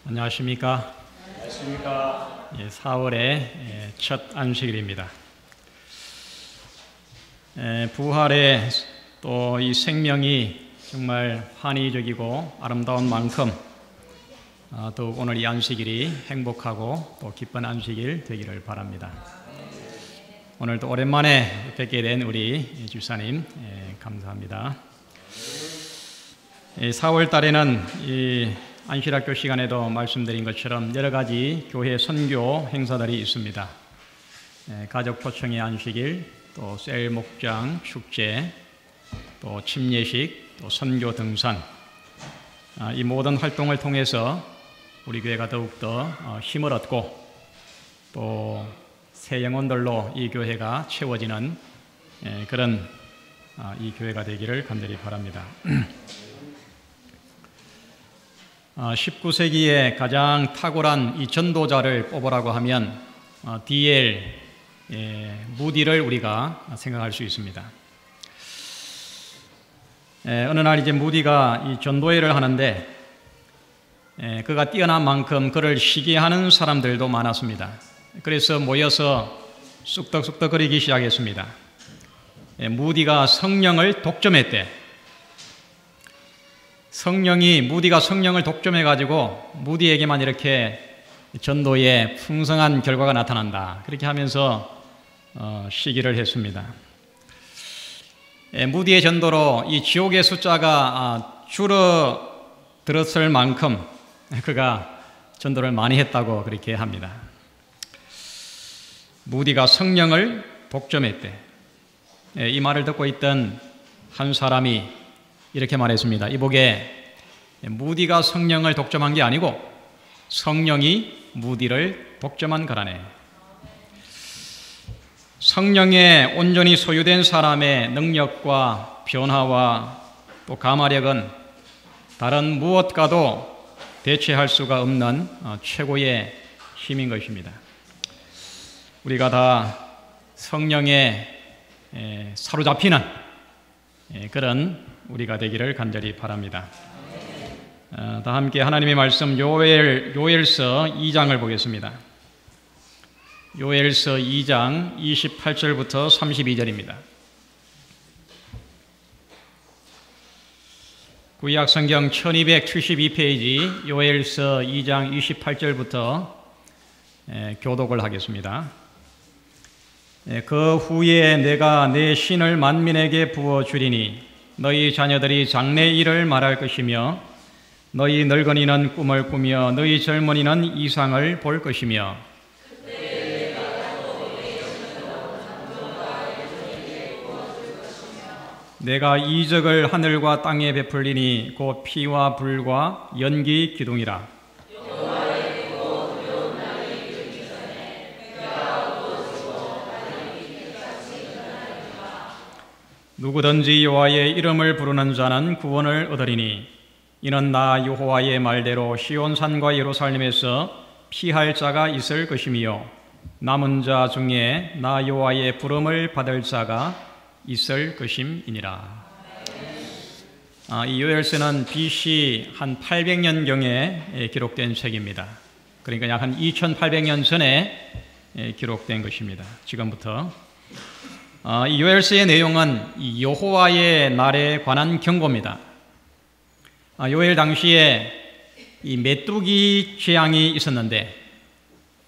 안녕하십니까? 안녕하십니까? 4월의 첫 안식일입니다. 부활의 또 이 생명이 정말 환희적이고 아름다운 만큼 더욱 오늘 이 안식일이 행복하고 또 기쁜 안식일 되기를 바랍니다. 오늘도 오랜만에 뵙게 된 우리 집사님 감사합니다. 4월 달에는 이 안식학교 시간에도 말씀드린 것처럼 여러 가지 교회 선교 행사들이 있습니다. 가족 초청의 안식일, 또 셀 목장 축제, 또 침례식, 또 선교 등산, 이 모든 활동을 통해서 우리 교회가 더욱더 힘을 얻고 또 새 영혼들로 이 교회가 채워지는 그런 이 교회가 되기를 간절히 바랍니다. 19세기에 가장 탁월한 이 전도자를 뽑으라고 하면 D.L. 무디를 우리가 생각할 수 있습니다. 어느 날 이제 무디가 이 전도회를 하는데 그가 뛰어난 만큼 그를 시기하는 사람들도 많았습니다. 그래서 모여서 쑥덕쑥덕거리기 시작했습니다. 무디가 성령을 독점했대. 무디가 성령을 독점해가지고 무디에게만 이렇게 전도에 풍성한 결과가 나타난다. 그렇게 하면서 시기를 했습니다. 무디의 전도로 이 지옥의 숫자가 줄어들었을 만큼 그가 전도를 많이 했다고 그렇게 합니다. 무디가 성령을 독점했대. 이 말을 듣고 있던 한 사람이 이렇게 말했습니다. 이보게 무디가 성령을 독점한 게 아니고 성령이 무디를 독점한 거라네. 성령에 온전히 소유된 사람의 능력과 변화와 또 감화력은 다른 무엇과도 대체할 수가 없는 최고의 힘인 것입니다. 우리가 다 성령에 사로잡히는 그런 우리가 되기를 간절히 바랍니다. 다 함께 하나님의 말씀 요엘서 2장을 보겠습니다. 요엘서 2장 28절부터 32절입니다. 구약 성경 1272페이지 요엘서 2장 28절부터 교독을 하겠습니다. 그 후에 내가 내 신을 만민에게 부어주리니 너희 자녀들이 장래일을 말할 것이며 너희 늙은이는 꿈을 꾸며 너희 젊은이는 이상을 볼 것이며 내가 이적을 하늘과 땅에 베풀리니 곧 피와 불과 연기 기둥이라. 누구든지 여호와의 이름을 부르는 자는 구원을 얻으리니 이는 나 여호와의 말대로 시온산과 예루살렘에서 피할 자가 있을 것이며 남은 자 중에 나 여호와의 부름을 받을 자가 있을 것임이니라. 이 요엘서는 BC 한 800년경에 기록된 책입니다. 그러니까 약 한 2800년 전에 기록된 것입니다. 지금부터 이 요엘서의 내용은 이 여호와의 날에 관한 경고입니다. 요엘 당시에 이 메뚜기 재앙이 있었는데,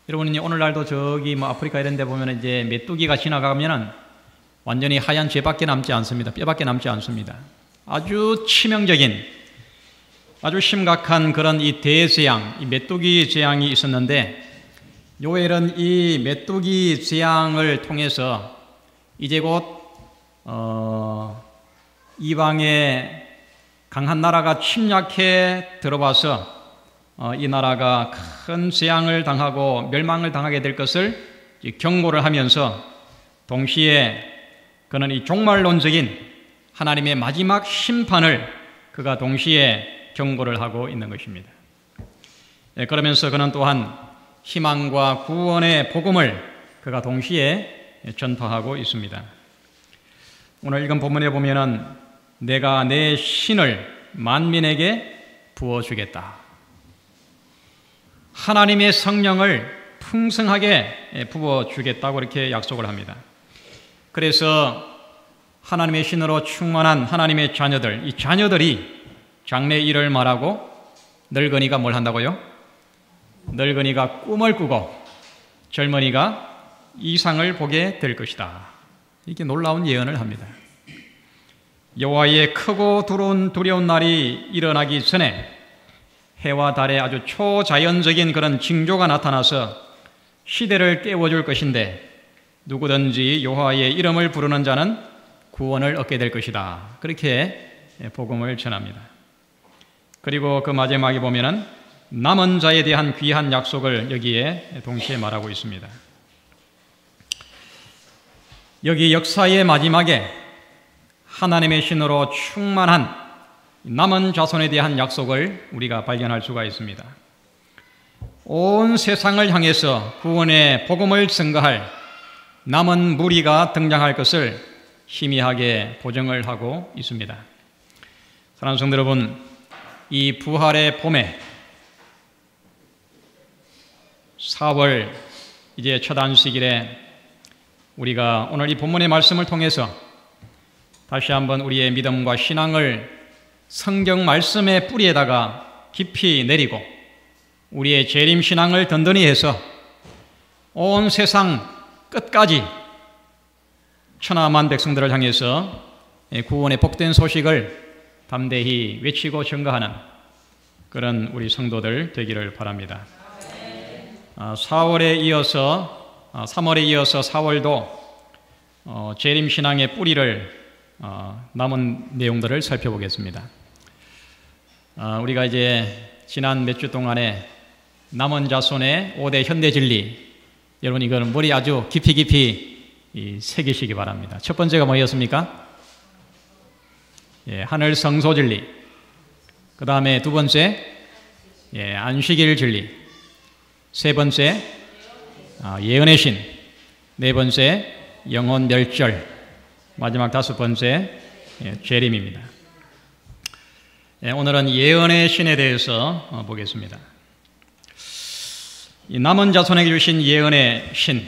여러분 오늘날도 저기 아프리카 이런 데 보면 이제 메뚜기가 지나가면은 완전히 하얀 죄밖에 남지 않습니다. 뼈밖에 남지 않습니다. 아주 치명적인, 아주 심각한 그런 이 대재앙, 이 메뚜기 재앙이 있었는데, 요엘은 이 메뚜기 재앙을 통해서 이제 곧 이방의 강한 나라가 침략해 들어와서 이 나라가 큰 재앙을 당하고 멸망을 당하게 될 것을 경고를 하면서 동시에 그는 이 종말론적인 하나님의 마지막 심판을 그가 동시에 경고를 하고 있는 것입니다. 그러면서 그는 또한 희망과 구원의 복음을 그가 동시에 전파하고 있습니다. 오늘 읽은 본문에 보면은 내가 내 신을 만민에게 부어주겠다. 하나님의 성령을 풍성하게 부어주겠다고 이렇게 약속을 합니다. 그래서 하나님의 신으로 충만한 하나님의 자녀들, 이 자녀들이 장래 일을 말하고 늙은이가 뭘 한다고요? 늙은이가 꿈을 꾸고 젊은이가 이상을 보게 될 것이다. 이렇게 놀라운 예언을 합니다. 여호와의 크고 두려운 날이 일어나기 전에 해와 달에 아주 초자연적인 그런 징조가 나타나서 시대를 깨워줄 것인데 누구든지 여호와의 이름을 부르는 자는 구원을 얻게 될 것이다. 그렇게 복음을 전합니다. 그리고 그 마지막에 보면은 남은 자에 대한 귀한 약속을 여기에 동시에 말하고 있습니다. 여기 역사의 마지막에 하나님의 신으로 충만한 남은 자손에 대한 약속을 우리가 발견할 수가 있습니다. 온 세상을 향해서 구원의 복음을 증거할 남은 무리가 등장할 것을 희미하게 보증을 하고 있습니다. 사랑하는 성도 여러분, 이 부활의 봄에 4월 이제 첫 안식일에 우리가 오늘 이 본문의 말씀을 통해서 다시 한번 우리의 믿음과 신앙을 성경 말씀의 뿌리에다가 깊이 내리고 우리의 재림 신앙을 든든히 해서 온 세상 끝까지 천하만 백성들을 향해서 구원의 복된 소식을 담대히 외치고 증거하는 그런 우리 성도들 되기를 바랍니다. 3월에 이어서 4월도 재림 신앙의 뿌리를 남은 내용들을 살펴보겠습니다. 우리가 이제 지난 몇 주 동안에 남은 자손의 5대 현대 진리, 여러분 이거는 머리 아주 깊이 새기시기 바랍니다. 첫 번째가 뭐였습니까? 하늘 성소 진리. 그 다음에 두 번째 안식일 진리. 세 번째 예언의 신. 네 번째 영혼 멸절. 마지막 다섯 번째 재림입니다. 오늘은 예언의 신에 대해서 보겠습니다. 이 남은 자손에게 주신 예언의 신,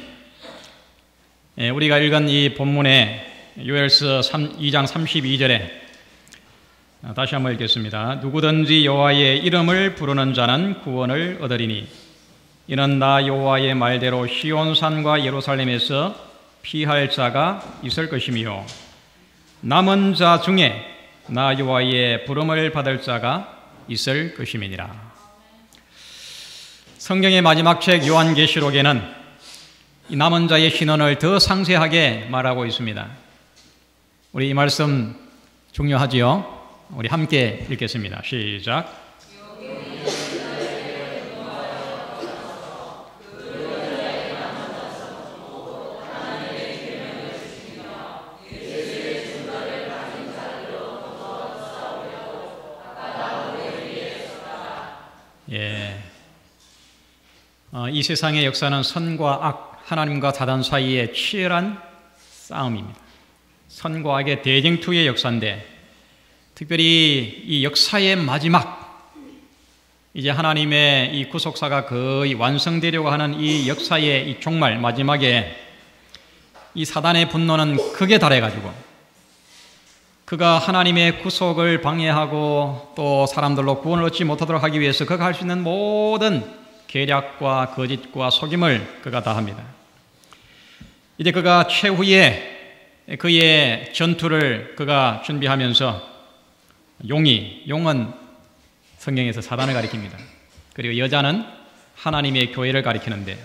우리가 읽은 이 본문의 요엘서 2장 32절에 다시 한번 읽겠습니다. 누구든지 여호와의 이름을 부르는 자는 구원을 얻으리니 이는 나 여호와의 말대로 시온산과 예루살렘에서 피할 자가 있을 것이며 남은 자 중에 나 여호와의 부름을 받을 자가 있을 것임이니라. 성경의 마지막 책 요한계시록에는 이 남은 자의 신원을 더 상세하게 말하고 있습니다. 우리 이 말씀 중요하지요? 우리 함께 읽겠습니다. 시작. 이 세상의 역사는 선과 악, 하나님과 사단 사이의 치열한 싸움입니다. 선과 악의 대쟁투의 역사인데 특별히 이 역사의 마지막, 이제 하나님의 이 구속사가 거의 완성되려고 하는 이 역사의 이 종말 마지막에 이 사단의 분노는 극에 달해가지고 그가 하나님의 구속을 방해하고 또 사람들로 구원을 얻지 못하도록 하기 위해서 그가 할 수 있는 모든 계략과 거짓과 속임을 그가 다 합니다. 이제 그가 최후의 그의 전투를 그가 준비하면서 용은 성경에서 사단을 가리킵니다. 그리고 여자는 하나님의 교회를 가리키는데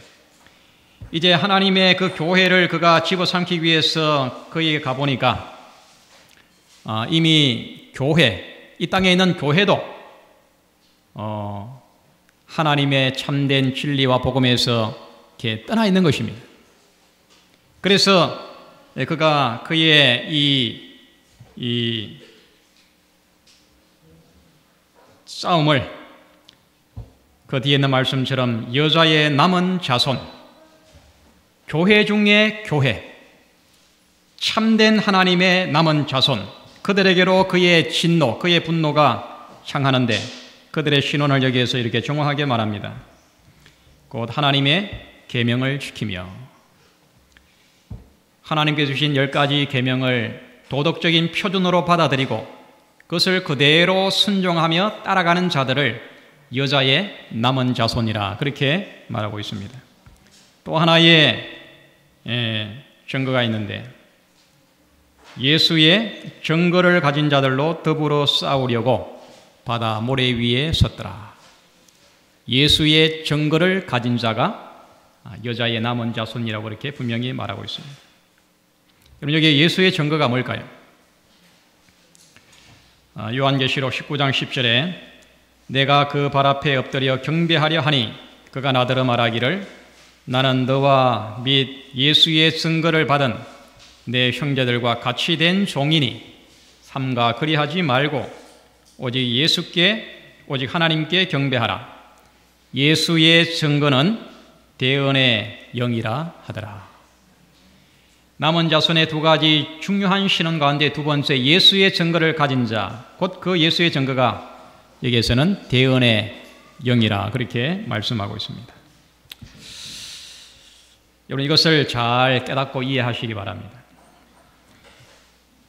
이제 하나님의 그 교회를 그가 집어삼키기 위해서 그에게 가보니까 이미 교회, 이 땅에 있는 교회도 하나님의 참된 진리와 복음에서 이렇게 떠나 있는 것입니다. 그래서 그가 그의 이 싸움을 그 뒤에 있는 말씀처럼 여자의 남은 자손, 교회 중에 교회, 참된 하나님의 남은 자손, 그들에게로 그의 진노, 그의 분노가 향하는데 그들의 신원을 여기에서 이렇게 정확하게 말합니다. 곧 하나님의 계명을 지키며 하나님께서 주신 10가지 계명을 도덕적인 표준으로 받아들이고 그것을 그대로 순종하며 따라가는 자들을 여자의 남은 자손이라 그렇게 말하고 있습니다. 또 하나의 증거가 있는데 예수의 증거를 가진 자들로 더불어 싸우려고 바다 모래 위에 섰더라. 예수의 증거를 가진 자가 여자의 남은 자손이라고 그렇게 분명히 말하고 있습니다. 그럼 여기 예수의 증거가 뭘까요? 요한계시록 19장 10절에 내가 그 발 앞에 엎드려 경배하려 하니 그가 나더러 말하기를 나는 너와 및 예수의 증거를 받은 내 형제들과 같이 된 종이니 삼가 그리하지 말고 오직 하나님께 경배하라. 예수의 증거는 대언의 영이라 하더라. 남은 자손의 두 가지 중요한 신원 가운데 두 번째 예수의 증거를 가진 자, 곧 그 예수의 증거가 여기에서는 대언의 영이라 그렇게 말씀하고 있습니다. 여러분 이것을 잘 깨닫고 이해하시기 바랍니다.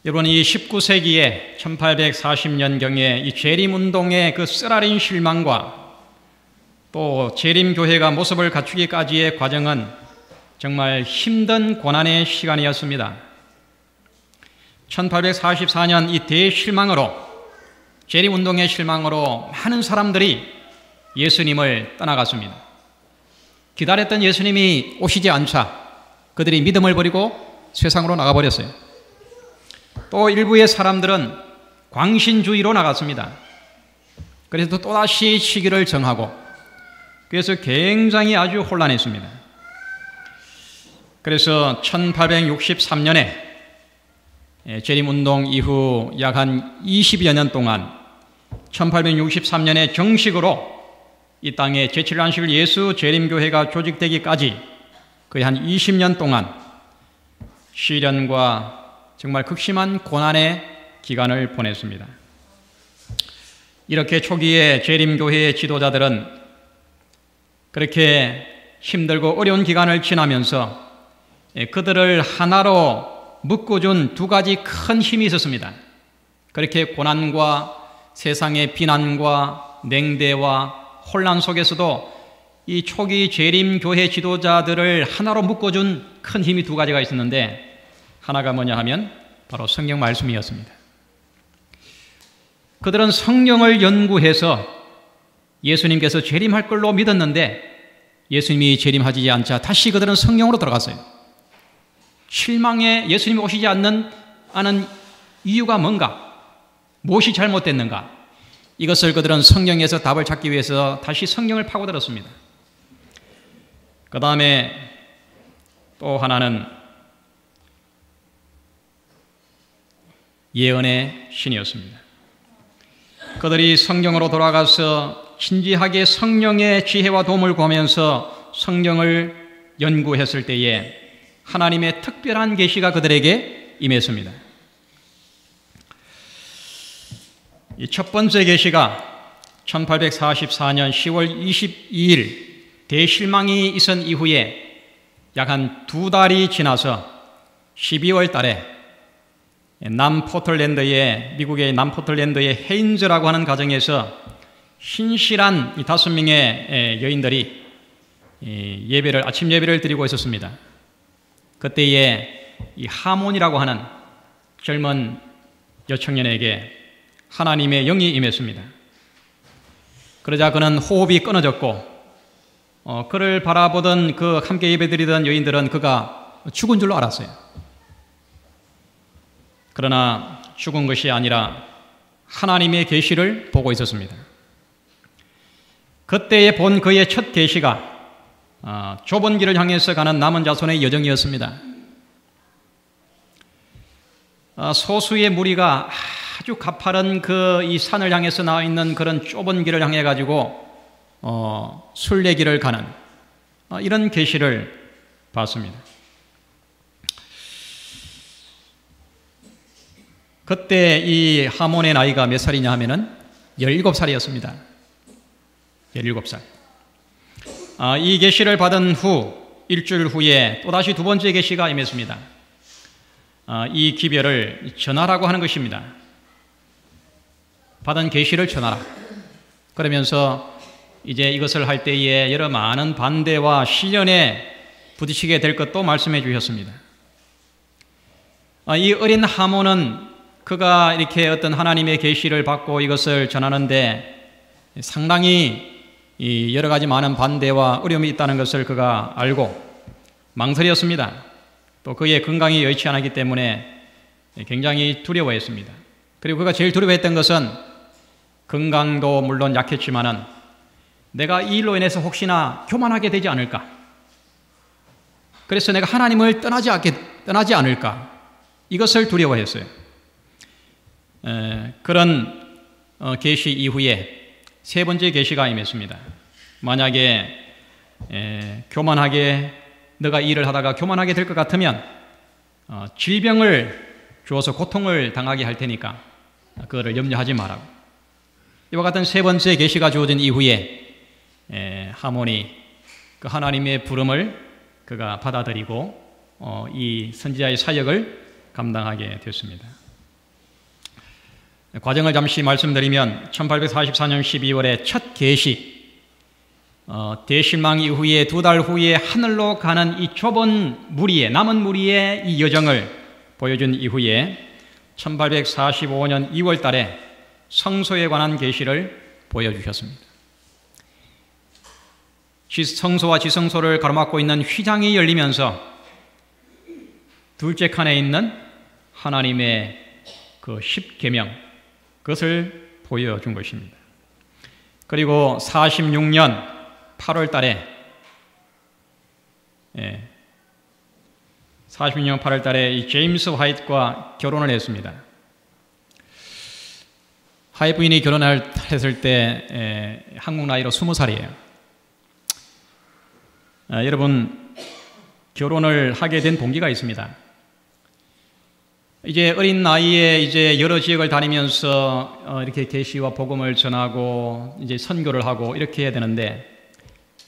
여러분 이 19세기에 1840년경에 이 재림운동의 그 쓰라린 실망과 또 재림교회가 모습을 갖추기까지의 과정은 정말 힘든 고난의 시간이었습니다. 1844년 이 대실망으로 재림운동의 실망으로 많은 사람들이 예수님을 떠나갔습니다. 기다렸던 예수님이 오시지 않자 그들이 믿음을 버리고 세상으로 나가버렸어요. 또 일부의 사람들은 광신주의로 나갔습니다. 그래서 또다시 시기를 정하고 그래서 굉장히 아주 혼란했습니다. 그래서 1863년에 재림운동 이후 약 한 20여 년 동안 1863년에 정식으로 이 땅에 제7안식일 예수 재림교회가 조직되기까지 거의 한 20년 동안 시련과 정말 극심한 고난의 기간을 보냈습니다. 이렇게 초기에 재림교회의 지도자들은 그렇게 힘들고 어려운 기간을 지나면서 그들을 하나로 묶어준 두 가지 큰 힘이 있었습니다. 그렇게 고난과 세상의 비난과 냉대와 혼란 속에서도 이 초기 재림교회 지도자들을 하나로 묶어준 큰 힘이 두 가지가 있었는데 하나가 뭐냐 하면 바로 성경 말씀이었습니다. 그들은 성경을 연구해서 예수님께서 재림할 걸로 믿었는데 예수님이 재림하지 않자 다시 그들은 성경으로 들어갔어요. 실망에 예수님이 오시지 않는 이유가 뭔가? 무엇이 잘못됐는가? 이것을 그들은 성경에서 답을 찾기 위해서 다시 성경을 파고들었습니다. 그 다음에 또 하나는 예언의 신이었습니다. 그들이 성경으로 돌아가서 진지하게 성령의 지혜와 도움을 구하면서 성경을 연구했을 때에 하나님의 특별한 계시가 그들에게 임했습니다. 이 첫 번째 계시가 1844년 10월 22일 대실망이 있은 이후에 약 한 두 달이 지나서 12월 달에 미국의 남포틀랜드의 헤인즈라고 하는 가정에서 신실한 이 5명의 여인들이 아침 예배를 드리고 있었습니다. 그때에 이 하몬이라고 하는 젊은 여청년에게 하나님의 영이 임했습니다. 그러자 그는 호흡이 끊어졌고 그를 바라보던 그 함께 예배드리던 여인들은 그가 죽은 줄로 알았어요. 그러나 죽은 것이 아니라 하나님의 계시를 보고 있었습니다. 그때에 본 그의 첫 계시가 좁은 길을 향해서 가는 남은 자손의 여정이었습니다. 소수의 무리가 아주 가파른 이 산을 향해서 나와 있는 그런 좁은 길을 향해 가지고 순례길을 가는 이런 계시를 봤습니다. 그때 이 하몬의 나이가 몇 살이냐 하면은 17살이었습니다. 17살. 이 계시를 받은 후 일주일 후에 또다시 두 번째 계시가 임했습니다. 이 기별을 전하라고 하는 것입니다. 받은 계시를 전하라. 그러면서 이제 이것을 할 때에 여러 많은 반대와 시련에 부딪히게 될 것도 말씀해 주셨습니다. 이 어린 하몬은 그가 이렇게 어떤 하나님의 계시를 받고 이것을 전하는데 상당히 여러 가지 많은 반대와 어려움이 있다는 것을 그가 알고 망설였습니다. 또 그의 건강이 여의치 않았기 때문에 굉장히 두려워했습니다. 그리고 그가 제일 두려워했던 것은 건강도 물론 약했지만은 내가 이 일로 인해서 혹시나 교만하게 되지 않을까? 그래서 내가 하나님을 떠나지 않을까? 이것을 두려워했어요. 그런 계시 이후에 세 번째 계시가 임했습니다. 만약에 교만하게 너가 이 일을 하다가 교만하게 될 것 같으면 질병을 주어서 고통을 당하게 할 테니까 그거를 염려하지 마라고. 이와 같은 세 번째 계시가 주어진 이후에 하몬이 그 하나님의 부름을 그가 받아들이고 이 선지자의 사역을 감당하게 됐습니다. 과정을 잠시 말씀드리면 1844년 12월에 첫 계시, 대실망 이후에 두 달 후에 하늘로 가는 이 좁은 무리의 남은 무리의 이 여정을 보여준 이후에 1845년 2월 달에 성소에 관한 계시를 보여주셨습니다. 성소와 지성소를 가로막고 있는 휘장이 열리면서 둘째 칸에 있는 하나님의 그 십계명, 그것을 보여준 것입니다. 그리고 46년 8월 달에 46년 8월 달에 이 제임스 화이트와 결혼을 했습니다. 화이트 부인이 결혼했을 때 한국 나이로 20살이에요. 여러분, 결혼을 하게 된 동기가 있습니다. 이제 어린 나이에 이제 여러 지역을 다니면서 이렇게 계시와 복음을 전하고 이제 선교를 하고 이렇게 해야 되는데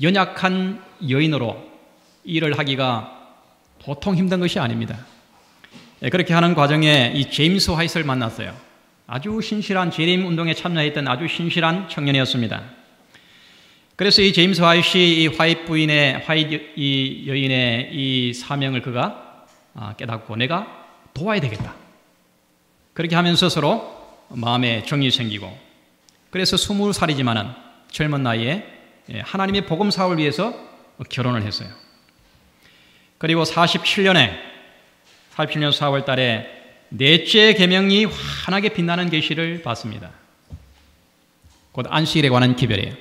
연약한 여인으로 일을 하기가 보통 힘든 것이 아닙니다. 그렇게 하는 과정에 이 제임스 화이트를 만났어요. 아주 신실한 재림 운동에 참여했던 아주 신실한 청년이었습니다. 그래서 이 제임스 화이트이 이 화이트 부인의 이 여인의 이 사명을 그가 깨닫고 내가 도와야 되겠다. 그렇게 하면서 서로 마음에 정이 생기고, 그래서 20살이지만은 젊은 나이에 하나님의 복음 사업을 위해서 결혼을 했어요. 그리고 47년 4월 달에 넷째 계명이 환하게 빛나는 계시를 받습니다. 곧 안식일에 관한 기별이에요.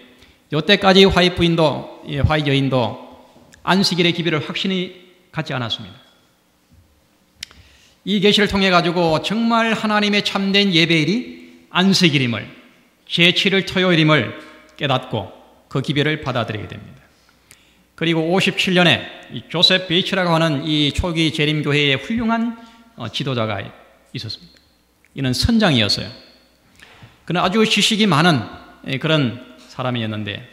이때까지 화이트 부인도 화이트 여인도 안식일의 기별을 확신히 갖지 않았습니다. 이 계시를 통해 가지고 정말 하나님의 참된 예배일이 안식일임을, 제7일 토요일임을 깨닫고 그 기별을 받아들이게 됩니다. 그리고 57년에 이 조셉 베이츠라고 하는 이 초기 재림교회의 훌륭한 지도자가 있었습니다. 이는 선장이었어요. 그는 아주 지식이 많은 그런 사람이었는데,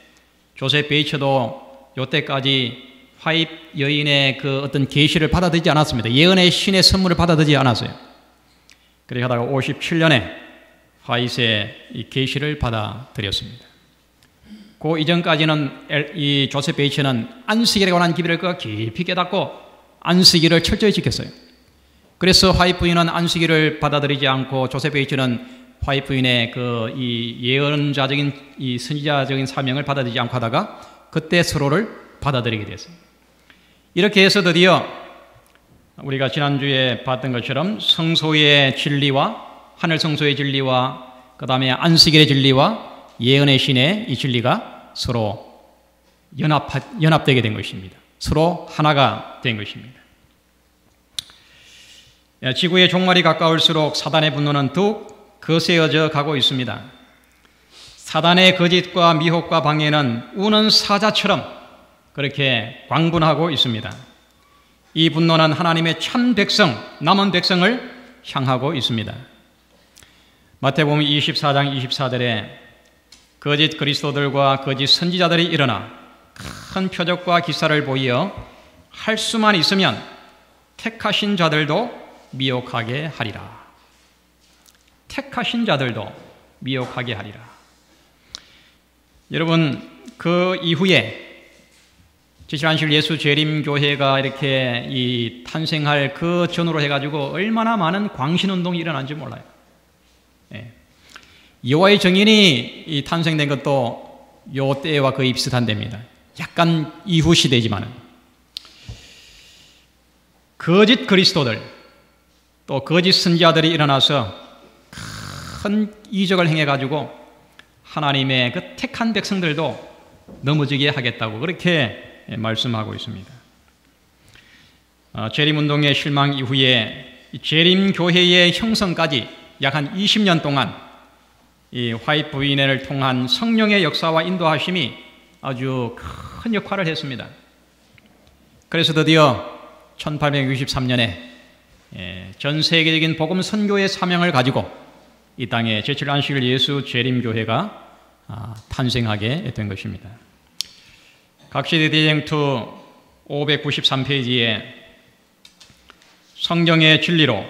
조셉 베이츠도 이때까지 화이트 여인의 그 어떤 계시를 받아들이지 않았습니다. 예언의 신의 선물을 받아들이지 않았어요. 그렇게 하다가 57년에 화이트의 이 계시를 받아들였습니다. 그 이전까지는 이 조셉 베이츠는 안식일에 관한 기별을 그가 깊이 깨닫고 안식일을 철저히 지켰어요. 그래서 화이트 부인은 안식일을 받아들이지 않고 조셉 베이츠는 화이트 부인의 그 이 예언자적인 이 선지자적인 사명을 받아들이지 않고 하다가 그때 서로를 받아들이게 됐어요. 이렇게 해서 드디어 우리가 지난주에 봤던 것처럼 성소의 진리와 하늘 성소의 진리와 그 다음에 안식일의 진리와 예언의 신의 이 진리가 서로 연합되게 된 것입니다. 서로 하나가 된 것입니다. 지구의 종말이 가까울수록 사단의 분노는 더욱 거세어져 가고 있습니다. 사단의 거짓과 미혹과 방해는 우는 사자처럼 그렇게 광분하고 있습니다. 이 분노는 하나님의 참 백성, 남은 백성을 향하고 있습니다. 마태복음 24장 24절에 거짓 그리스도들과 거짓 선지자들이 일어나 큰 표적과 기사를 보이어 할 수만 있으면 택하신 자들도 미혹하게 하리라. 택하신 자들도 미혹하게 하리라. 여러분, 그 이후에 지칠안식 예수 재림교회가 이렇게 이 탄생할 그 전후로 해가지고 얼마나 많은 광신운동이 일어난지 몰라요. 예. 여호와의 증인이 이 탄생된 것도 요 때와 거의 비슷한 데입니다. 약간 이후 시대지만은 거짓 그리스도들 또 거짓 선지자들이 일어나서 큰 이적을 행해가지고 하나님의 그 택한 백성들도 넘어지게 하겠다고 그렇게 말씀하고 있습니다. 재림운동의 실망 이후에 재림교회의 형성까지 약 한 20년 동안 이 화이트 부인회를 통한 성령의 역사와 인도하심이 아주 큰 역할을 했습니다. 그래서 드디어 1863년에 전 세계적인 복음 선교의 사명을 가지고 이 땅에 제7안식일 예수 재림교회가 탄생하게 된 것입니다. 각시대 대쟁투 593페이지에 성경의 진리로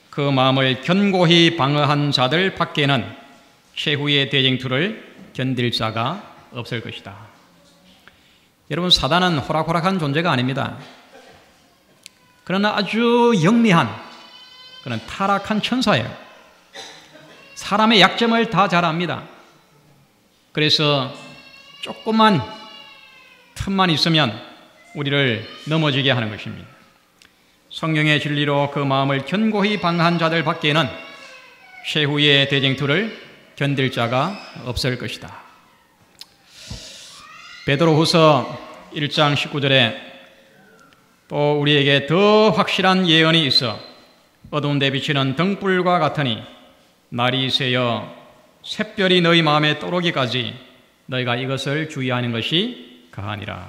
그 마음을 견고히 방어한 자들 밖에는 최후의 대쟁투를 견딜 자가 없을 것이다. 여러분, 사단은 호락호락한 존재가 아닙니다. 그러나 아주 영리한 그런 타락한 천사예요. 사람의 약점을 다 잘 압니다. 그래서 조그만 틈만 있으면 우리를 넘어지게 하는 것입니다. 성령의 진리로 그 마음을 견고히 방어한 자들 밖에는 최후의 대쟁투를 견딜 자가 없을 것이다. 베드로후서 1장 19절에 또 우리에게 더 확실한 예언이 있어 어두운 데 비치는 등불과 같으니 날이 새어 샛별이 너희 마음에 떠오르기까지 너희가 이것을 주의하는 것이 가하니라.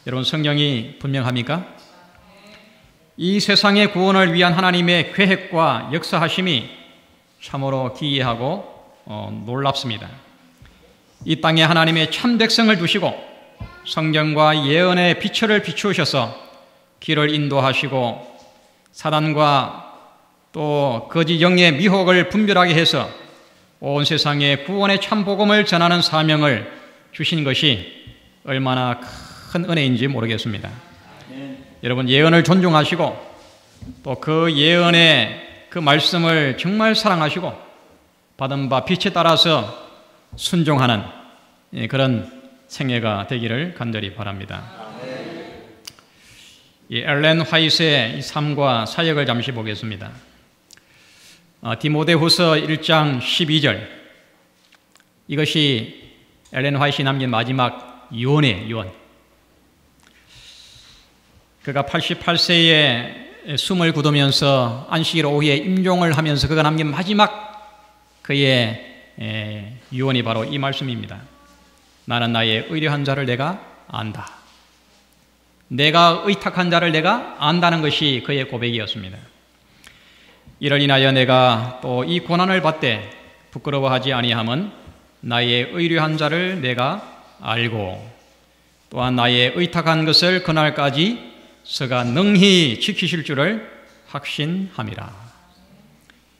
여러분, 성경이 분명합니까? 이 세상의 구원을 위한 하나님의 계획과 역사하심이 참으로 기이하고 놀랍습니다. 이 땅에 하나님의 참 백성을 두시고 성경과 예언의 빛을 비추셔서 길을 인도하시고 사단과 또 거짓 영의 미혹을 분별하게 해서 온 세상에 구원의 참 복음을 전하는 사명을 주신 것이 얼마나 큰 은혜인지 모르겠습니다. 여러분, 예언을 존중하시고 또 그 예언의 그 말씀을 정말 사랑하시고 받은 바 빛에 따라서 순종하는 그런 생애가 되기를 간절히 바랍니다. 이 엘렌 화이트의 삶과 사역을 잠시 보겠습니다. 디모데후서 1장 12절, 이것이 엘렌 화이트이 남긴 마지막 유언이에요. 유언. 그가 88세에 숨을 굳으면서 안식일 오후에 임종을 하면서 그가 남긴 마지막 그의 유언이 바로 이 말씀입니다. 나는 나의 의뢰한 자를 내가 안다. 내가 의탁한 자를 내가 안다는 것이 그의 고백이었습니다. 이를 인하여 내가 또 이 고난을 받되 부끄러워하지 아니함은 나의 의뢰한 자를 내가 알고 또한 나의 의탁한 것을 그날까지 서가 능히 지키실 줄을 확신함이라.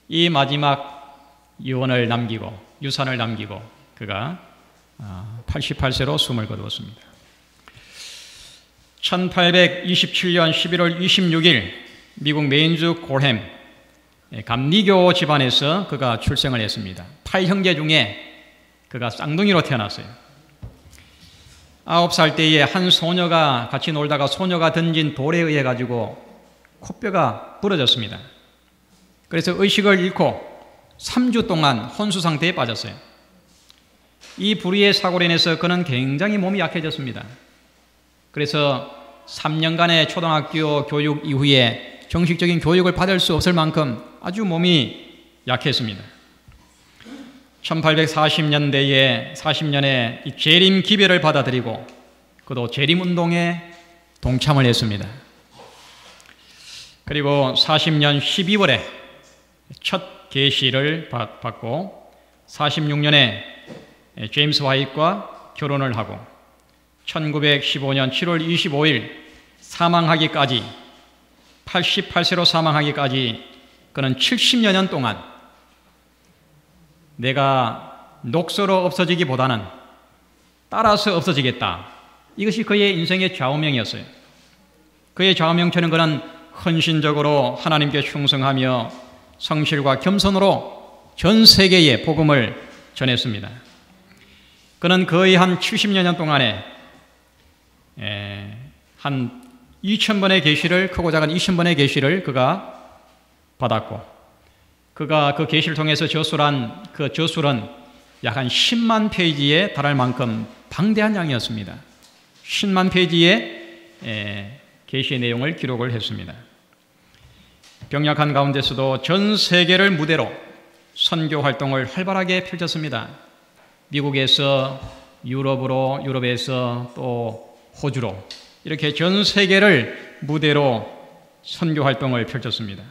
이 마지막 유언을 남기고 유산을 남기고 그가 88세로 숨을 거두었습니다. 1827년 11월 26일 미국 메인주 골햄 감리교 집안에서 그가 출생을 했습니다. 8형제 중에 그가 쌍둥이로 태어났어요. 9살 때에 한 소녀가 같이 놀다가 소녀가 던진 돌에 의해 가지고 코뼈가 부러졌습니다. 그래서 의식을 잃고 3주 동안 혼수 상태에 빠졌어요. 이 불의의 사고로 인해서 그는 굉장히 몸이 약해졌습니다. 그래서 3년간의 초등학교 교육 이후에 정식적인 교육을 받을 수 없을 만큼 아주 몸이 약했습니다. 1840년대에 40년에 이 재림 기별을 받아들이고 그도 재림 운동에 동참을 했습니다. 그리고 40년 12월에 첫 계시를 받고 46년에 제임스 화이트와 결혼을 하고 1915년 7월 25일 사망하기까지 88세로 사망하기까지 그는 70여 년 동안 내가 녹서로 없어지기보다는 따라서 없어지겠다. 이것이 그의 인생의 좌우명이었어요. 그의 좌우명처럼 그는 헌신적으로 하나님께 충성하며 성실과 겸손으로 전 세계에 복음을 전했습니다. 그는 거의 한 70여 년 동안에 한 2,000번의 계시를, 크고 작은 2,000번의 계시를 그가 받았고, 그가 그 계시를 통해서 저술한 그 저술은 약 한 10만 페이지에 달할 만큼 방대한 양이었습니다. 10만 페이지의 계시의 내용을 기록을 했습니다. 병약한 가운데서도 전 세계를 무대로 선교 활동을 활발하게 펼쳤습니다. 미국에서 유럽에서 또 호주로 이렇게 전 세계를 무대로 선교 활동을 펼쳤습니다.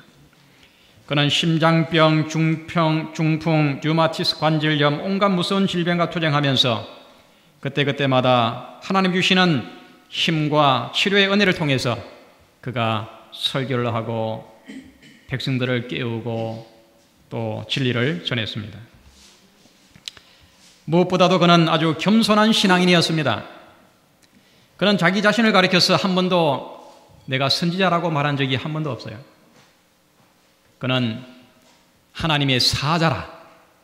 그는 심장병, 중풍, 류마티스 관절염, 온갖 무서운 질병과 투쟁하면서 그때그때마다 하나님 주시는 힘과 치료의 은혜를 통해서 그가 설교를 하고 백성들을 깨우고 또 진리를 전했습니다. 무엇보다도 그는 아주 겸손한 신앙인이었습니다. 그는 자기 자신을 가리켜서 한 번도 내가 선지자라고 말한 적이 한 번도 없어요. 그는 하나님의 사자라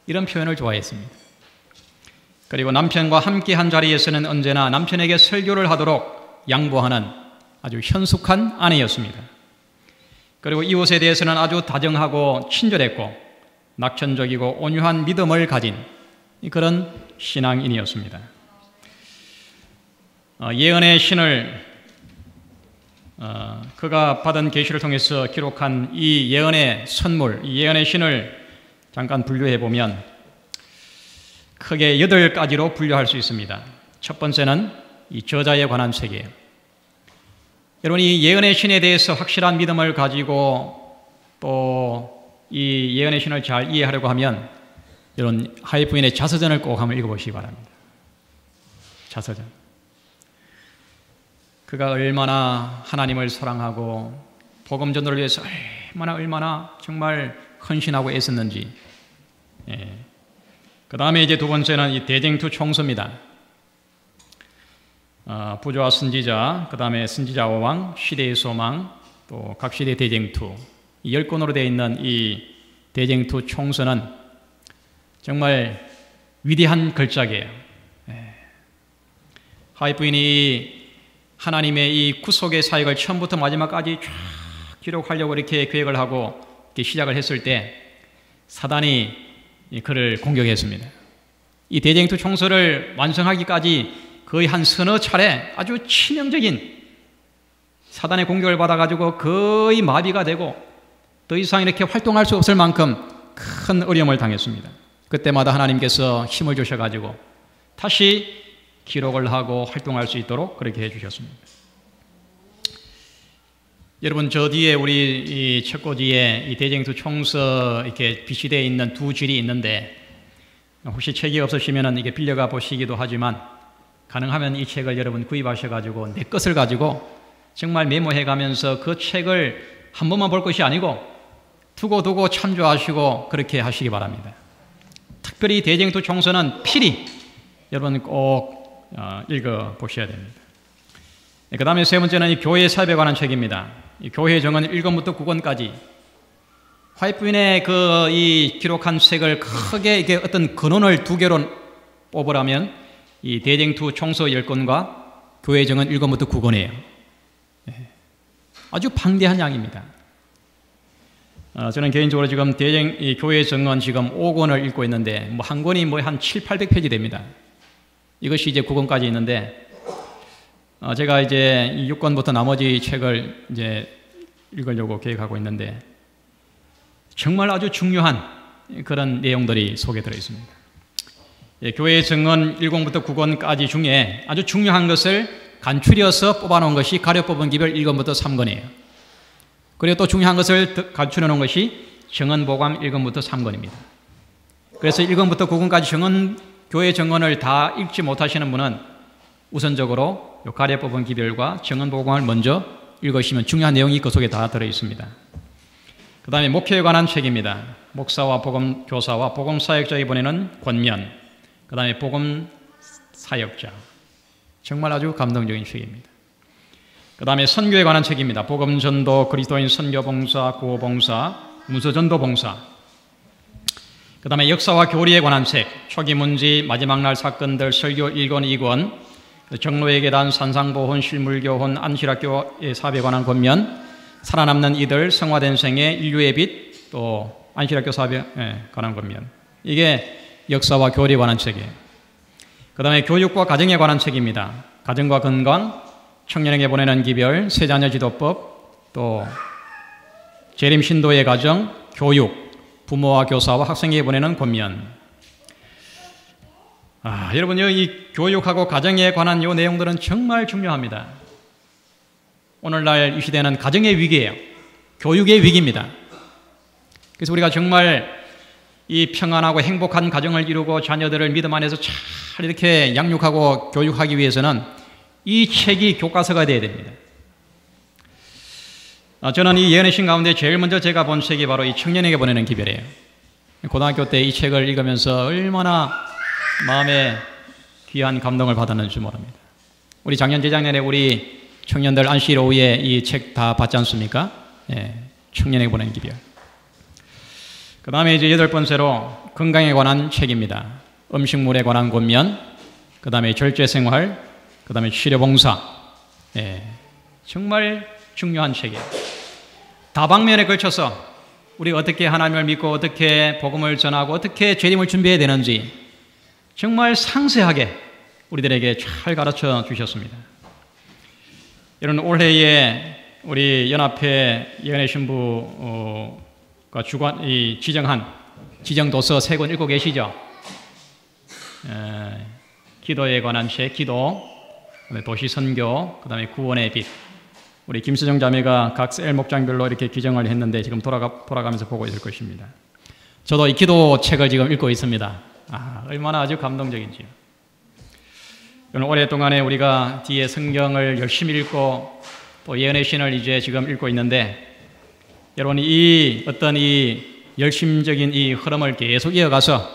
이런 표현을 좋아했습니다. 그리고 남편과 함께 한 자리에서는 언제나 남편에게 설교를 하도록 양보하는 아주 현숙한 아내였습니다. 그리고 이웃에 대해서는 아주 다정하고 친절했고 낙천적이고 온유한 믿음을 가진 그런 신앙인이었습니다. 예언의 신을 그가 받은 계시를 통해서 기록한 이 예언의 선물, 이 예언의 신을 잠깐 분류해 보면 크게 8가지로 분류할 수 있습니다. 첫 번째는 이 저자에 관한 책이에요. 여러분, 이 예언의 신에 대해서 확실한 믿음을 가지고 또 이 예언의 신을 잘 이해하려고 하면 여러분 하이프인의 자서전을 꼭 한번 읽어보시기 바랍니다. 자서전. 그가 얼마나 하나님을 사랑하고 복음 전도를 위해서 얼마나 정말 헌신하고 애썼는지. 그 다음에 이제 두 번째는 이 대쟁투 총서입니다. 부조와 선지자, 그 다음에 선지자와 왕, 시대의 소망, 또 각 시대 대쟁투, 이 10권으로 되어 있는 이 대쟁투 총서는 정말 위대한 걸작이에요. 하이프인이 하나님의 이 구속의 사역을 처음부터 마지막까지 쫙 기록하려고 이렇게 계획을 하고 이렇게 시작을 했을 때 사단이 그를 공격했습니다. 이 대쟁투 총서를 완성하기까지 거의 한 서너 차례 아주 치명적인 사단의 공격을 받아가지고 거의 마비가 되고 더 이상 이렇게 활동할 수 없을 만큼 큰 어려움을 당했습니다. 그때마다 하나님께서 힘을 주셔가지고 다시 기록을 하고 활동할 수 있도록 그렇게 해주셨습니다. 여러분, 저 뒤에 우리 이 책꽂이에 이 대쟁투 총서 이렇게 비치되어 있는 두 줄이 있는데 혹시 책이 없으시면 이게 빌려가 보시기도 하지만 가능하면 이 책을 여러분 구입하셔가지고 내 것을 가지고 정말 메모해가면서 그 책을 한 번만 볼 것이 아니고 두고두고 참조하시고 그렇게 하시기 바랍니다. 특별히 대쟁투 총서는 필히 여러분 꼭 읽어보셔야 됩니다. 그 다음에 세 번째는 이 교회 사역에 관한 책입니다. 이 교회 정언 1권부터 9권까지 화이트인의 이 기록한 책을 크게 이게 어떤 근원을 두 개로 뽑으라면 이 대쟁투 총서 10권과 교회 정언 1권부터 9권이에요. 아주 방대한 양입니다. 저는 개인적으로 지금 이 교회 정언 지금 5권을 읽고 있는데 한 권이 한 700~800페이지 됩니다. 이것이 이제 9권까지 있는데 제가 이제 6권부터 나머지 책을 이제 읽으려고 계획하고 있는데 정말 아주 중요한 그런 내용들이 속에 들어 있습니다. 교회 정언 1권부터 9권까지 중에 아주 중요한 것을 간추려서 뽑아놓은 것이 가려 뽑은 기별 1권부터 3권이에요. 그리고 또 중요한 것을 간추려 놓은 것이 정언보감 1권부터 3권입니다. 그래서 1권부터 9권까지 교회 정언을 다 읽지 못하시는 분은 우선적으로 요 가려 뽑은 기별과 정언복음을 먼저 읽으시면 중요한 내용이 그 속에 다 들어있습니다. 그 다음에 목회에 관한 책입니다. 목사와 복음 교사와 복음 사역자에게 보내는 권면, 그 다음에 복음 사역자. 정말 아주 감동적인 책입니다. 그 다음에 선교에 관한 책입니다. 복음 전도, 그리스도인 선교 봉사, 구호 봉사, 문서 전도 봉사. 그 다음에 역사와 교리에 관한 책, 초기 문지, 마지막 날 사건들, 설교 1권, 2권, 정로의 계단, 산상보훈, 실물교훈, 안식학교의 사업에 관한 권면, 살아남는 이들, 성화된 생애, 인류의 빛, 또 안식학교 사업에 관한 권면. 이게 역사와 교리에 관한 책이에요. 그 다음에 교육과 가정에 관한 책입니다. 가정과 건강, 청년에게 보내는 기별, 세자녀 지도법, 또 재림 신도의 가정, 교육, 부모와 교사와 학생에게 보내는 권면. 여러분, 이 교육하고 가정에 관한 이 내용들은 정말 중요합니다. 오늘날 이 시대는 가정의 위기예요. 교육의 위기입니다. 그래서 우리가 정말 이 평안하고 행복한 가정을 이루고 자녀들을 믿음 안에서 잘 이렇게 양육하고 교육하기 위해서는 이 책이 교과서가 되어야 됩니다. 저는 이 예언의 신 가운데 제일 먼저 제가 본 책이 바로 이 청년에게 보내는 기별이에요. 고등학교 때 이 책을 읽으면서 얼마나 마음에 귀한 감동을 받았는지 모릅니다. 우리 작년, 재작년에 우리 청년들 안식일 오후에 이 책 다 봤지 않습니까? 청년에게 보내는 기별. 그 다음에 이제 8번째로 건강에 관한 책입니다. 음식물에 관한 권면, 그 다음에 절제생활, 그 다음에 치료봉사. 정말 중요한 책이에요. 다방면에 걸쳐서 우리가 어떻게 하나님을 믿고 어떻게 복음을 전하고 어떻게 재림을 준비해야 되는지 정말 상세하게 우리들에게 잘 가르쳐 주셨습니다. 이런 올해에 우리 연합회 예언의 신부가 지정한 지정도서 3권 읽고 계시죠? 기도에 관한 책, 기도, 도시선교, 그 다음에 구원의 빛. 우리 김수정 자매가 각 셀 목장별로 이렇게 기정을 했는데 지금 돌아가면서 보고 있을 것입니다. 저도 이 기도 책을 지금 읽고 있습니다. 얼마나 아주 감동적인지요. 오랫동안에 우리가 뒤에 성경을 열심히 읽고 또 예언의 신을 이제 지금 읽고 있는데 여러분이 이 어떤 이 열심적인 이 흐름을 계속 이어가서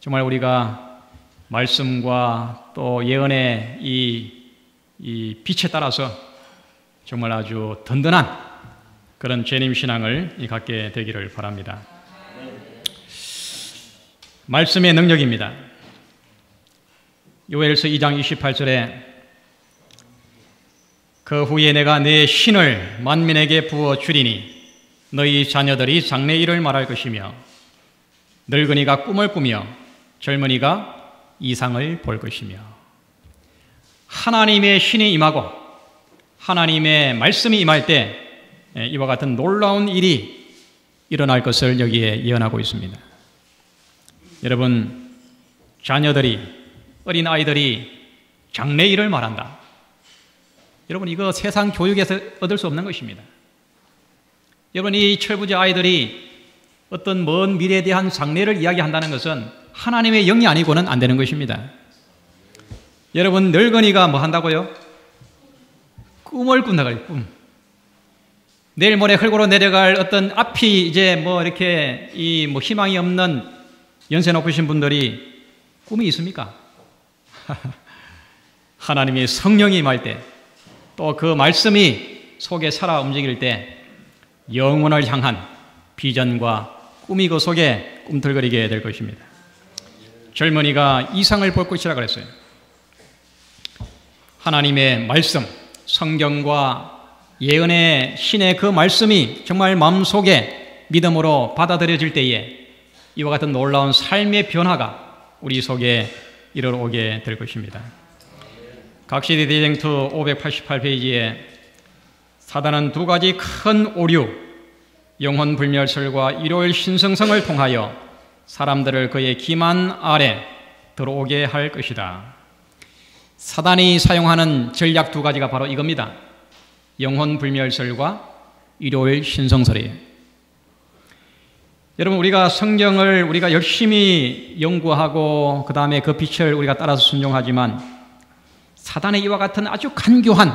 정말 우리가 말씀과 또 예언의 이 빛에 따라서 정말 아주 든든한 그런 재림신앙을 갖게 되기를 바랍니다. 말씀의 능력입니다. 요엘서 2장 28절에 그 후에 내가 내 신을 만민에게 부어 주리니 너희 자녀들이 장래일을 말할 것이며 늙은이가 꿈을 꾸며 젊은이가 이상을 볼 것이며 하나님의 신이 임하고 하나님의 말씀이 임할 때 이와 같은 놀라운 일이 일어날 것을 여기에 예언하고 있습니다. 여러분, 자녀들이, 어린 아이들이 장래일을 말한다. 여러분, 이거 세상 교육에서 얻을 수 없는 것입니다. 여러분, 이 철부지 아이들이 어떤 먼 미래에 대한 장래를 이야기한다는 것은 하나님의 영이 아니고는 안 되는 것입니다. 여러분, 늙은이가 뭐 한다고요? 꿈을 꾼다 그래요, 꿈. 내일 모레 흙으로 내려갈 어떤 앞이 이제 뭐 이렇게 희망이 없는 연세 높으신 분들이 꿈이 있습니까? 하나님의 성령이 임할 때, 또 그 말씀이 속에 살아 움직일 때 영혼을 향한 비전과 꿈이 그 속에 꿈틀거리게 될 것입니다. 젊은이가 이상을 볼 것이라 그랬어요. 하나님의 말씀, 성경과 예언의 신의 그 말씀이 정말 마음속에 믿음으로 받아들여질 때에 이와 같은 놀라운 삶의 변화가 우리 속에 이르러오게 될 것입니다. 각시대 대쟁투 588페이지에 사단은 두 가지 큰 오류, 영혼 불멸설과 일요일 신성성을 통하여 사람들을 그의 기만 아래 들어오게 할 것이다. 사단이 사용하는 전략 두 가지가 바로 이겁니다. 영혼 불멸설과 일요일 신성설이에요. 여러분, 우리가 성경을 우리가 열심히 연구하고 그 다음에 그 빛을 우리가 따라서 순종하지만 사단의 이와 같은 아주 간교한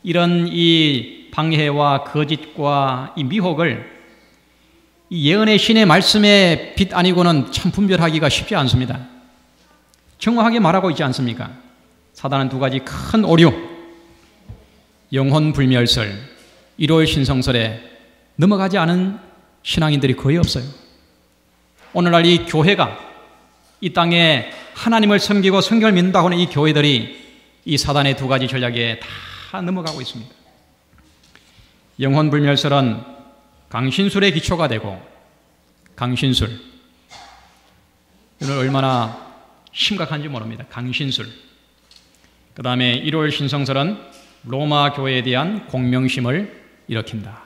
이런 이 방해와 거짓과 이 미혹을 이 예언의 신의 말씀의 빛 아니고는 참 분별하기가 쉽지 않습니다. 정확하게 말하고 있지 않습니까? 사단은 두 가지 큰 오류, 영혼 불멸설, 일요일 신성설에 넘어가지 않은 신앙인들이 거의 없어요. 오늘날 이 교회가 이 땅에 하나님을 섬기고 성경을 믿는다고 하는 이 교회들이 이 사단의 두 가지 전략에 다 넘어가고 있습니다. 영혼 불멸설은 강신술의 기초가 되고, 강신술, 이는 얼마나 심각한지 모릅니다. 강신술. 그 다음에 일요일 신성설은 로마 교회에 대한 공명심을 일으킨다.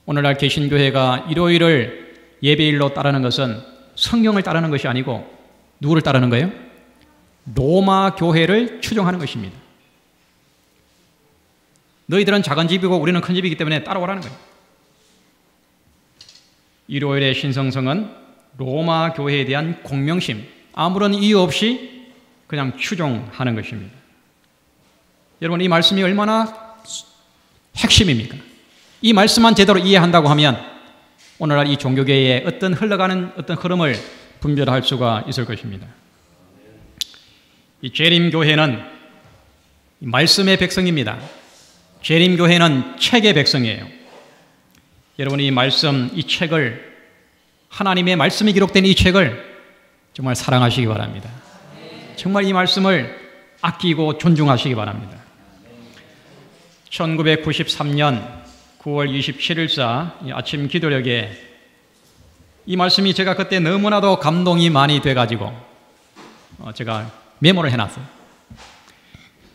오늘날 개신교회가 일요일을 예배일로 따르는 것은 성경을 따르는 것이 아니고 누구를 따르는 거예요? 로마 교회를 추종하는 것입니다. 너희들은 작은 집이고 우리는 큰 집이기 때문에 따라오라는 거예요. 일요일의 신성성은 로마 교회에 대한 공명심, 아무런 이유 없이 그냥 추종하는 것입니다. 여러분, 이 말씀이 얼마나 핵심입니까? 이 말씀만 제대로 이해한다고 하면 오늘날 이 종교계에 어떤 흘러가는 어떤 흐름을 분별할 수가 있을 것입니다. 이 재림교회는 말씀의 백성입니다. 재림교회는 책의 백성이에요. 여러분, 이 말씀, 이 책을, 하나님의 말씀이 기록된 이 책을 정말 사랑하시기 바랍니다. 정말 이 말씀을 아끼고 존중하시기 바랍니다. 1993년 9월 27일자 아침 기도력에 이 말씀이 제가 그때 너무나도 감동이 많이 돼가지고 제가 메모를 해놨어요.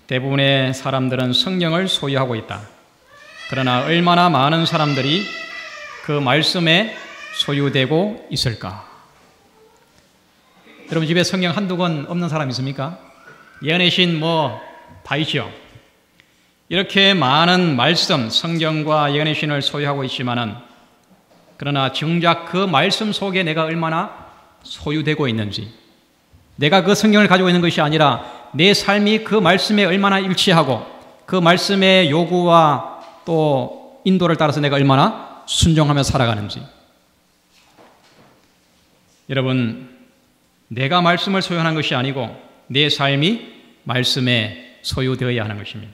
대부분의 사람들은 성경을 소유하고 있다. 그러나 얼마나 많은 사람들이 그 말씀에 소유되고 있을까? 여러분 집에 성경 한두 권 없는 사람 있습니까? 예언의 신 다 있죠. 이렇게 많은 말씀, 성경과 예언의 신을 소유하고 있지만은 그러나 정작 그 말씀 속에 내가 얼마나 소유되고 있는지, 내가 그 성경을 가지고 있는 것이 아니라 내 삶이 그 말씀에 얼마나 일치하고 그 말씀의 요구와 또 인도를 따라서 내가 얼마나 순종하며 살아가는지. 여러분, 내가 말씀을 소유하는 것이 아니고 내 삶이 말씀에 소유되어야 하는 것입니다.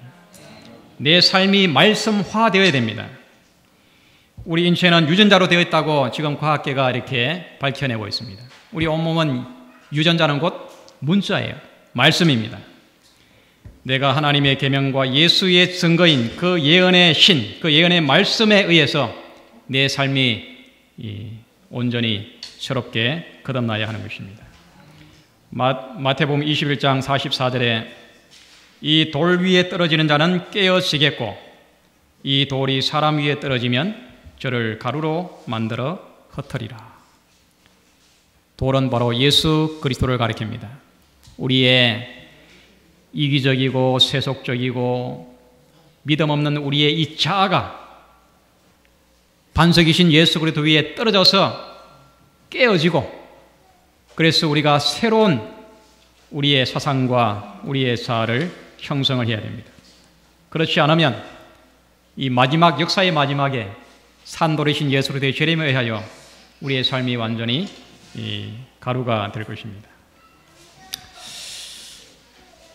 내 삶이 말씀화되어야 됩니다. 우리 인체는 유전자로 되어 있다고 지금 과학계가 이렇게 밝혀내고 있습니다. 우리 온몸은 유전자는 곧 문자예요. 말씀입니다. 내가 하나님의 계명과 예수의 증거인 그 예언의 신, 그 예언의 말씀에 의해서 내 삶이 온전히 새롭게 거듭나야 하는 것입니다. 마태복음 21장 44절에 이 돌 위에 떨어지는 자는 깨어지겠고 이 돌이 사람 위에 떨어지면 저를 가루로 만들어 흩으리라. 돌은 바로 예수 그리스도를 가리킵니다. 우리의 이기적이고 세속적이고 믿음 없는 우리의 이 자아가 반석이신 예수 그리스도 위에 떨어져서 깨어지고, 그래서 우리가 새로운 우리의 사상과 우리의 자아를 형성을 해야 됩니다. 그렇지 않으면 이 마지막 역사의 마지막에 산돌이신 예수 그리스도의 재림에 의하여 우리의 삶이 완전히 가루가 될 것입니다.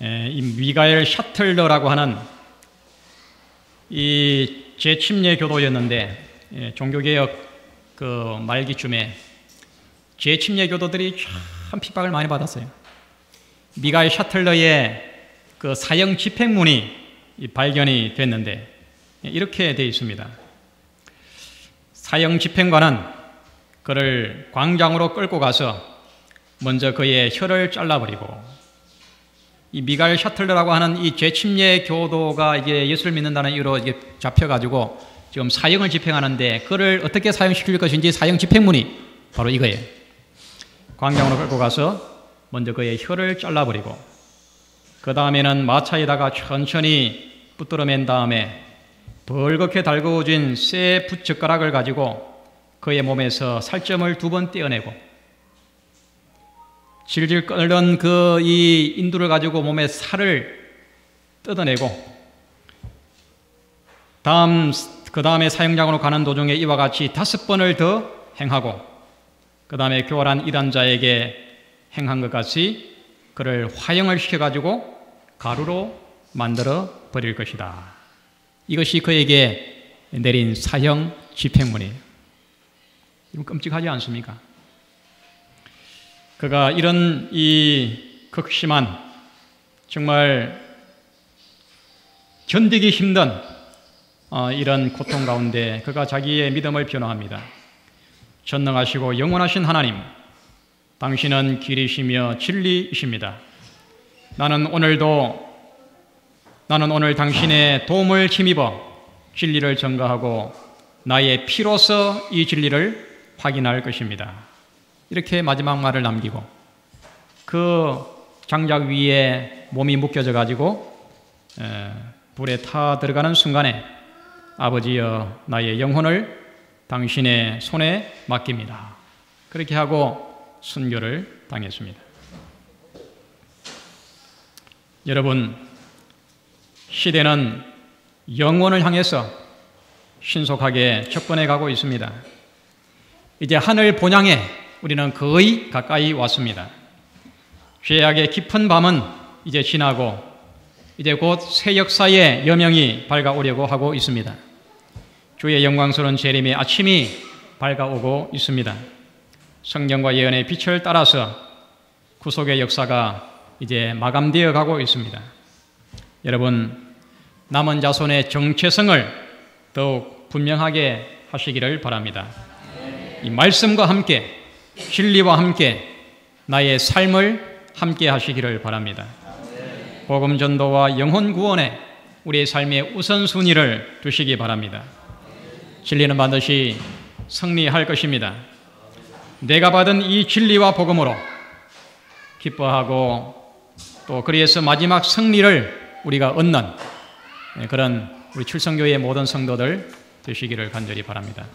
이 미가엘 샤틀러라고 하는 이 재침례 교도였는데, 종교개혁 그 말기쯤에 재침례 교도들이 참 핍박을 많이 받았어요. 미가엘 샤틀러의 그 사형 집행문이 발견이 됐는데 이렇게 되어 있습니다. 사형 집행관은 그를 광장으로 끌고 가서 먼저 그의 혀를 잘라버리고, 이 미가엘 샤틀러라고 하는 이 재침례 교도가 이게 예수를 믿는다는 이유로 이게 잡혀가지고 지금 사형을 집행하는데, 그를 어떻게 사형시킬 것인지 사형 집행문이 바로 이거예요. 광장으로 끌고 가서 먼저 그의 혀를 잘라버리고, 그 다음에는 마차에다가 천천히 붙들어맨 다음에 벌겋게 달구어진 쇠 붓젓가락을 가지고 그의 몸에서 살점을 2번 떼어내고 질질 끓는 이 인두를 가지고 몸에 살을 뜯어내고 그 다음에 사형장으로 가는 도중에 이와 같이 5번을 더 행하고 그 다음에 교활한 이단자에게 행한 것 같이 그를 화형을 시켜가지고 가루로 만들어 버릴 것이다. 이것이 그에게 내린 사형 집행문이에요. 끔찍하지 않습니까? 그가 이런 이 극심한 정말 견디기 힘든 이런 고통 가운데 그가 자기의 믿음을 변호합니다. 전능하시고 영원하신 하나님, 당신은 길이시며 진리이십니다. 나는 오늘 당신의 도움을 힘입어 진리를 전가하고 나의 피로서 이 진리를 확인할 것입니다. 이렇게 마지막 말을 남기고 그 장작 위에 몸이 묶여져 가지고 불에 타 들어가는 순간에 아버지여 나의 영혼을 당신의 손에 맡깁니다. 그렇게 하고 순교를 당했습니다. 여러분, 시대는 영원을 향해서 신속하게 접근해 가고 있습니다. 이제 하늘 본향에 우리는 거의 가까이 왔습니다. 죄악의 깊은 밤은 이제 지나고 이제 곧 새 역사의 여명이 밝아오려고 하고 있습니다. 주의 영광스러운 재림의 아침이 밝아오고 있습니다. 성경과 예언의 빛을 따라서 구속의 역사가 이제 마감되어 가고 있습니다. 여러분, 남은 자손의 정체성을 더욱 분명하게 하시기를 바랍니다. 이 말씀과 함께 진리와 함께 나의 삶을 함께 하시기를 바랍니다. 복음 전도와 영혼 구원에 우리의 삶의 우선순위를 두시기 바랍니다. 진리는 반드시 승리할 것입니다. 내가 받은 이 진리와 복음으로 기뻐하고 또 그리해서 마지막 승리를 우리가 얻는 그런 우리 출성교회의 모든 성도들 되시기를 간절히 바랍니다.